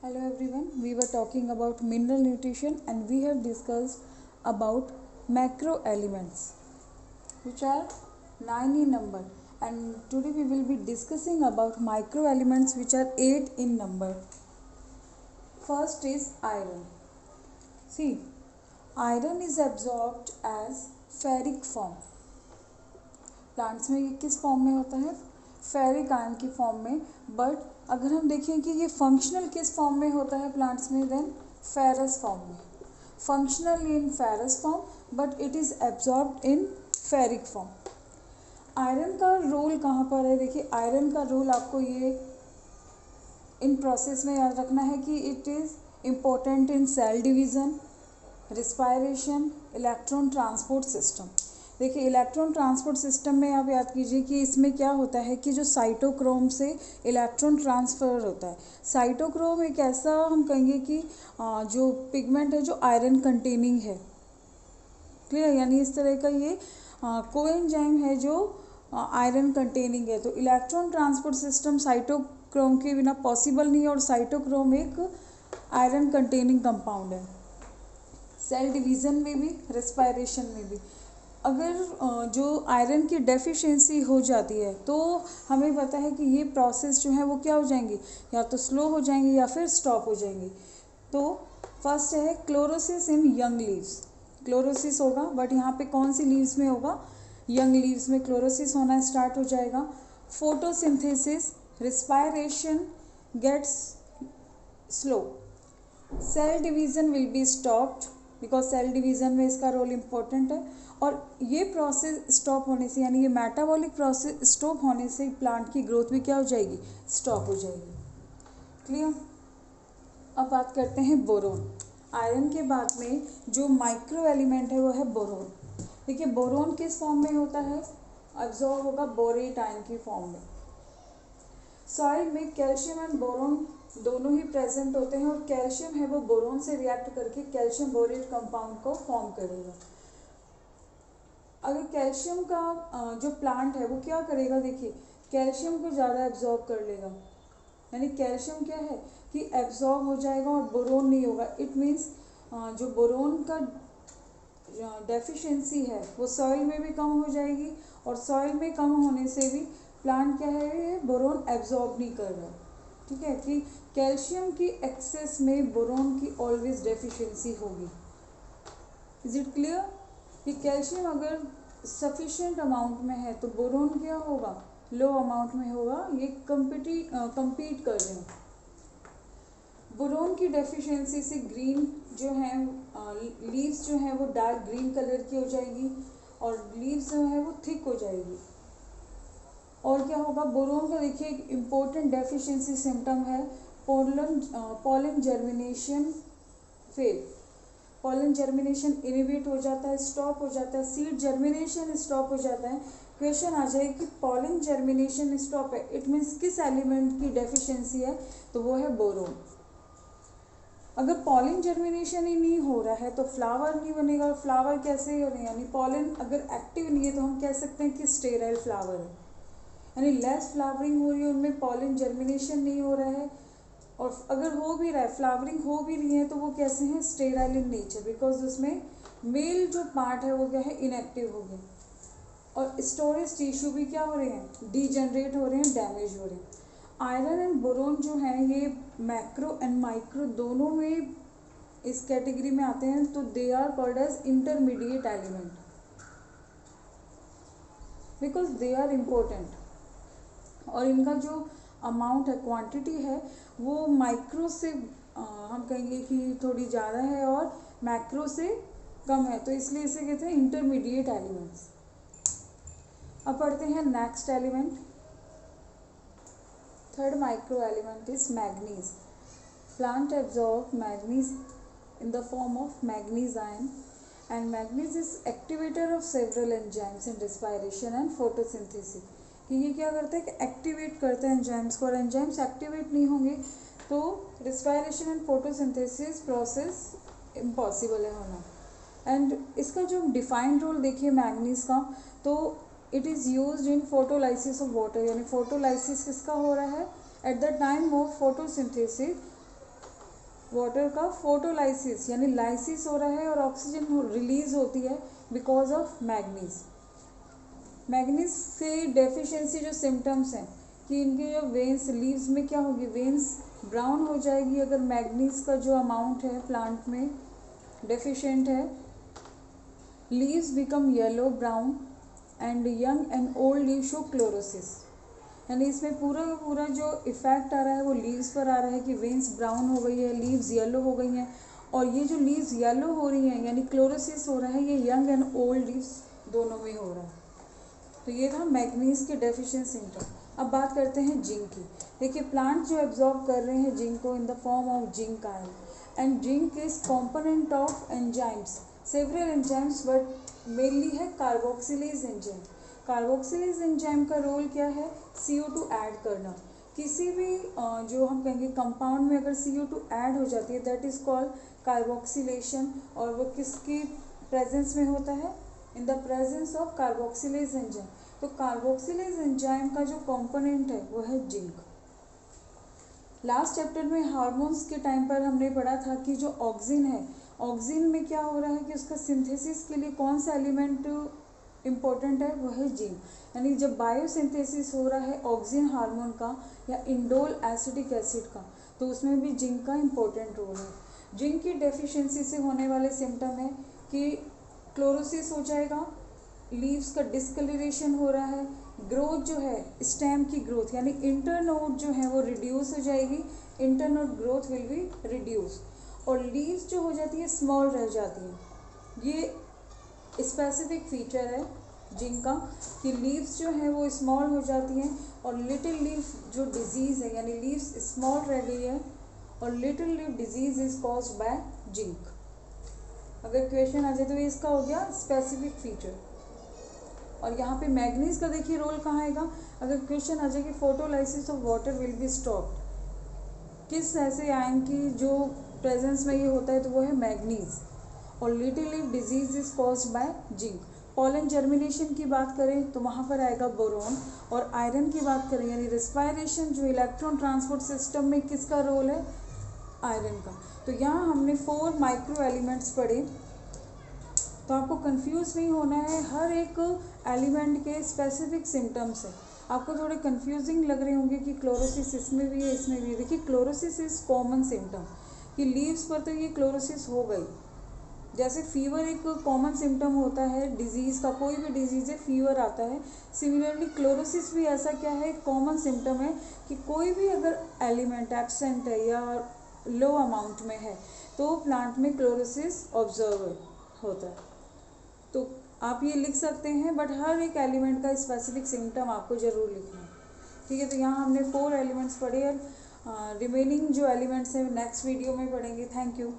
Hello everyone, we were talking about mineral nutrition and we have discussed about macro elements which are 9 in number, and today we will be discussing about micro elements which are 8 in number. First is iron. See, iron is absorbed as ferric form. Plants में ये किस form में होता है? Ferric ion की form में. But अगर हम देखें कि ये फंक्शनल किस फॉर्म में होता है प्लांट्स में, देन फेरस फॉर्म में. Functional in ferrous form but it is absorbed in ferric form. Iron का रोल कहाँ पर है? देखिए, आयरन का रोल आपको ये इन प्रोसेस में याद रखना है कि it is important in cell division, respiration, electron transport system. देखिए, इलेक्ट्रॉन ट्रांसपोर्ट सिस्टम में आप याद कीजिए कि इसमें क्या होता है कि जो साइटोक्रोम से इलेक्ट्रॉन ट्रांसफ़र होता है. साइटोक्रोम एक ऐसा हम कहेंगे कि जो पिगमेंट है जो आयरन कंटेनिंग है. क्लियर? यानी इस तरह का ये कोएंजाइम है जो आयरन कंटेनिंग है. तो इलेक्ट्रॉन ट्रांसपोर्ट सिस्टम साइटोक्रोम के बिना पॉसिबल नहीं है, और साइटोक्रोम एक आयरन कंटेनिंग कंपाउंड है. सेल डिवीज़न में भी, रेस्पायरेशन में भी. अगर जो आयरन की डेफिशिएंसी हो जाती है तो हमें पता है कि ये प्रोसेस जो है वो क्या हो जाएंगी, या तो स्लो हो जाएंगी या फिर स्टॉप हो जाएंगी. तो फर्स्ट है chlorosis in young leaves. Chlorosis होगा, बट यहाँ पे कौन सी लीव्स में होगा? यंग लीव्स में क्लोरोसिस होना स्टार्ट हो जाएगा. Photosynthesis, respiration gets slow. Cell division will be stopped because cell division में इसका रोल इम्पोर्टेंट है. और ये प्रोसेस स्टॉप होने से, यानी ये मेटाबॉलिक प्रोसेस स्टॉप होने से प्लांट की ग्रोथ भी क्या हो जाएगी? स्टॉप हो जाएगी. क्लियर? अब बात करते हैं बोरोन. आयरन के बाद में जो माइक्रो एलिमेंट है वो है बोरोन. देखिए, बोरोन किस फॉर्म में होता है? अब्जॉर्ब होगा बोरेट आयन की फॉर्म में. सॉइल में कैल्शियम एंड बोरोन दोनों ही प्रेजेंट होते हैं, और कैल्शियम है वो बोरोन से रिएक्ट करके कैल्शियम बोरेट कंपाउंड को फॉर्म करेगा. अगर कैल्शियम का जो प्लांट है वो क्या करेगा? देखिए, कैल्शियम को ज़्यादा एब्जॉर्ब कर लेगा. यानी कैल्शियम क्या है कि एब्जॉर्ब हो जाएगा और बोरोन नहीं होगा. इट मीन्स जो बोरोन का डेफिशिएंसी है वो सॉइल में भी कम हो जाएगी, और सॉइल में कम होने से भी प्लांट क्या है, ये बोरोन एब्जॉर्ब नहीं कर रहा. ठीक है, कि कैल्शियम की एक्सेस में बोरोन की ऑलवेज डेफिशिएंसी होगी. Is it clear? कि कैल्शियम अगर सफिशिएंट अमाउंट में है तो बोरोन क्या होगा? लो अमाउंट में होगा. ये कंपीट कर रहे हैं. बोरोन की डेफिशिएंसी से ग्रीन जो है लीव्स जो है वो डार्क ग्रीन कलर की हो जाएगी, और लीव्स जो है वो थिक हो जाएगी. और क्या होगा? बोरोन का देखिए एक इम्पोर्टेंट डेफिशिएंसी सिम्टम है pollen germination fail. Pollen germination inhibit हो जाता है, स्टॉप हो जाता है. सीड जर्मिनेशन स्टॉप हो जाता है. क्वेश्चन आ जाए कि पॉलन जर्मिनेशन स्टॉप है, इट मीन्स किस एलिमेंट की डेफिशिएंसी है? तो वो है बोरोन. अगर पॉलन जर्मिनेशन ही नहीं हो रहा है तो फ्लावर नहीं बनेगा. फ्लावर कैसे हो रहे हैं? यानी पॉलन अगर एक्टिव नहीं है तो हम कह सकते हैं कि स्टेराइल फ्लावर है. यानी लेस फ्लावरिंग हो रही है, उनमें पॉलन जर्मिनेशन नहीं हो रहा है. और अगर हो भी रहा है, फ्लावरिंग हो भी रही है, तो वो कैसे हैं? स्टेराइल इन नेचर, बिकॉज उसमें मेल जो पार्ट है वो क्या है? इनएक्टिव हो गया. और स्टोरेज टिश्यू भी क्या हो रहे हैं? डीजनरेट हो रहे हैं, डैमेज हो रहे हैं. आयरन एंड बोरोन जो है ये मैक्रो एंड माइक्रो दोनों में इस कैटेगरी में आते हैं. तो they are called as intermediate element because they are important. और इनका जो अमाउंट है, क्वांटिटी है, वो माइक्रो से हम कहेंगे कि थोड़ी ज़्यादा है और मैक्रो से कम है, तो इसलिए इसे कहते हैं इंटरमीडिएट एलिमेंट्स. अब पढ़ते हैं next element. Third micro element is manganese. Plant absorb manganese in the form of manganese ion, and manganese is activator of several enzymes in respiration and photosynthesis. कि ये क्या करता है कि एक्टिवेट करता है एंजाइम्स को, और एंजाइम्स एक्टिवेट नहीं होंगे तो respiration and photosynthesis process impossible है होना. एंड इसका जो डिफाइंड रोल देखिए मैग्नीज का, तो it is used in photolysis of water. यानी फोटोलाइसिस किसका हो रहा है? At the time of photosynthesis water का फोटोलाइसिस यानी लाइसिस हो रहा है और ऑक्सीजन रिलीज होती है बिकॉज ऑफ मैग्नीज। मैग्नीज से डेफिशिएंसी जो सिम्टम्स हैं कि इनके जो वेन्स लीव्स में क्या होगी, वेन्स ब्राउन हो जाएगी अगर मैग्नीज का जो अमाउंट है प्लांट में डेफिशिएंट है। Leaves become yellow brown and young and old leave show chlorosis, यानी इसमें पूरा का पूरा जो इफेक्ट आ रहा है वो लीव्स पर आ रहा है कि वेन्स ब्राउन हो गई है, लीव्स येलो हो गई हैं, और ये जो लीव्स येलो हो रही हैं यानी क्लोरोसिस हो रहा है, ये यंग एंड ओल्ड लीव्स दोनों में हो रहा है। तो ये था मैग्नीज के डेफिशिएंसी सिम्टम। अब बात करते हैं जिंक की। देखिए प्लांट जो एब्जॉर्ब कर रहे हैं जिंक को in the form of zinc ion, and zinc is component of enzymes, several enzymes, but mainly है कार्बोक्सिलेज एंजाइम। कार्बोक्सिलेज एंजाइम का रोल क्या है, CO2 ऐड करना। किसी भी जो हम कहेंगे कंपाउंड में अगर CO2 ऐड हो जाती है दैट इज़ कॉल्ड कार्बोक्सिलेशन, और वो किसकी प्रेजेंस में होता है, in the presence of carboxylase enzyme. तो कार्बोक्सिलेज एंजाइम का जो कंपोनेंट है वो है जिंक। लास्ट चैप्टर में हार्मोन्स के टाइम पर हमने पढ़ा था कि जो ऑक्सिन है, ऑक्सिन में क्या हो रहा है कि उसका सिंथेसिस के लिए कौन सा एलिमेंट इम्पोर्टेंट है, वो है जिंक। यानी जब बायोसिंथेसिस हो रहा है ऑक्सिन हार्मोन का या इंडोल एसिटिक एसिड का, तो उसमें भी जिंक का इम्पोर्टेंट रोल है। जिंक की डेफिशिएंसी से होने वाले सिम्टम है कि क्लोरोसिस हो जाएगा, लीव्स का डिस्कलरेशन हो रहा है, ग्रोथ जो है स्टेम की ग्रोथ यानी इंटरनोड जो है वो रिड्यूस हो जाएगी, internode growth will be reduce, और लीव्स जो हो जाती है स्मॉल रह जाती है। ये स्पेसिफिक फीचर है जिंक का कि लीव्स जो है वो स्मॉल हो जाती हैं, और लिटिल लीफ जो डिजीज़ है यानी लीव्स स्मॉल रह गई है, और little leaf disease is caused by zinc. अगर क्वेश्चन आ जाए तो ये इसका हो गया स्पेसिफिक फीचर। और यहाँ पे मैग्नीज का देखिए रोल कहाँ आएगा, अगर क्वेश्चन आ जाए कि photolysis of water will be stopped, किस ऐसे आयन की जो प्रेजेंस में ये होता है, तो वो है मैग्नीज। और little leaf disease is caused by zinc. Pollen germination की बात करें तो वहाँ पर आएगा बोरोन, और आयरन की बात करें यानी रेस्पायरेशन जो इलेक्ट्रॉन ट्रांसपोर्ट सिस्टम में किसका रोल है, आयरन का। तो यहाँ हमने 4 माइक्रो एलिमेंट्स पढ़े, तो आपको कंफ्यूज नहीं होना है, हर एक एलिमेंट के स्पेसिफिक सिम्टम्स है। आपको थोड़े कंफ्यूजिंग लग रहे होंगे कि क्लोरोसिस इसमें भी है इसमें भी है। देखिए क्लोरोसिस इज कॉमन सिम्टम कि लीव्स पर तो ये क्लोरोसिस हो गई, जैसे फीवर एक कॉमन सिम्टम होता है डिजीज़ का, कोई भी डिजीज़ है फीवर आता है, सिमिलरली क्लोरोसिस भी ऐसा क्या है, कॉमन सिम्टम है कि कोई भी अगर एलिमेंट एब्सेंट है या लो अमाउंट में है तो प्लांट में क्लोरोसिस ऑब्जर्व होता है। तो आप ये लिख सकते हैं, बट हर एक एलिमेंट का स्पेसिफिक सिम्टम आपको ज़रूर लिखना है, ठीक है। तो यहाँ हमने 4 एलिमेंट्स पढ़े, रिमेनिंग जो एलिमेंट्स हैं नेक्स्ट वीडियो में पढ़ेंगे। Thank you.